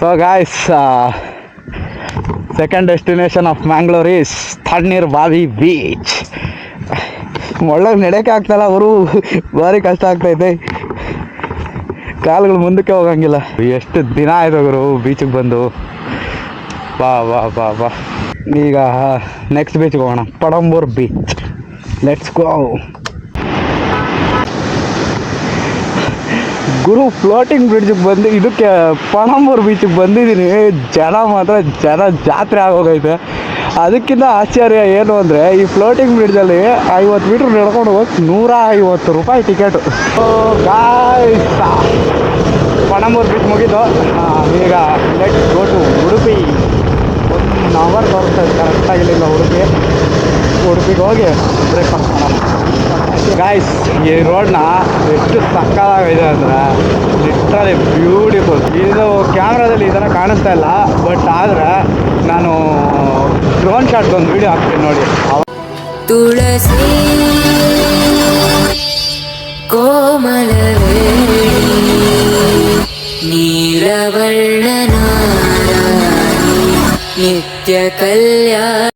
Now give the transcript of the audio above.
So guys, second destination of Mangalore is Tannir Bhavi beach. ಒಳ್ಳೆ ನಡೆಯೋಕೆ ಆಗ್ತಾಯಿಲ್ಲ, ಅವರು ಭಾರಿ ಕಷ್ಟ ಆಗ್ತೈತೆ, ಕಾಲುಗಳು ಮುಂದಕ್ಕೆ ಹೋಗಂಗಿಲ್ಲ. ಎಷ್ಟು ದಿನ ಆಯ್ತು ಗುರು ಬೀಚಿಗೆ ಬಂದು. ಬಾ ಬಾ ಬಾ ಬಾ ಈಗ ನೆಕ್ಸ್ಟ್ ಬೀಚ್ಗೆ ಹೋಗೋಣ, ಪಡಂಬೂರ್ ಬೀಚ್. ಲೆಟ್ಸ್ ಗೋ ಗುರು. ಫ್ಲೋಟಿಂಗ್ ಬ್ರಿಡ್ಜಿಗೆ ಬಂದು ಇದಕ್ಕೆ ಪಣಂಬೂರ್ ಬೀಚಿಗೆ ಬಂದಿದ್ದೀನಿ. ಜನ ಮಾತ್ರ ಜಾತ್ರೆ ಆಗೋಗೈತೆ. ಅದಕ್ಕಿಂತ ಆಶ್ಚರ್ಯ ಏನು ಅಂದರೆ, ಈ ಫ್ಲೋಟಿಂಗ್ ಬ್ರಿಡ್ಜಲ್ಲಿ 50 ಮೀಟ್ರ್ ನಡ್ಕೊಂಡು ಹೋಗಿ 150 ರೂಪಾಯಿ ಟಿಕೆಟು. ಗಾಯ್ಸ್, ಪಣಂಬೂರ್ ಬೀಚ್ ಮುಗಿದು ಈಗ let's go to Udupi. 1 hour ತೋರಿಸ್ತಾ ಇದೆ ಕರೆಕ್ಟಾಗಿ ಇಲ್ಲಿಂದ ಉಡುಪಿಗೆ ಹೋಗಿ ಬ್ರೇಕ್ಫಾಸ್ಟ್ ಮಾಡೋಣ. ಗಾಯ್ಸ್, ಈ ರೋಡ್ನ ಎಷ್ಟು ಸಕ್ಕತ್ತಾಗಿದೆ ಅಂದರೆ ಲಿಟ್ರಲಿ ಬ್ಯೂಟಿಫುಲ್. ಇದು ಕ್ಯಾಮ್ರಾದಲ್ಲಿ ಈ ಥರ ಕಾಣಿಸ್ತಾ ಇಲ್ಲ, ಬಟ್ ಆದರೆ ನಾನು ಡ್ರೋನ್ ಶಾಟ್ಗೊಂದು ವೀಡಿಯೋ ಹಾಕ್ತೀನಿ ನೋಡಿ. ತುಳಸಿ ಕೋಮಲವೇ ನೀಲವರ್ಣನ ನಿತ್ಯ ಕಲ್ಯಾಣ.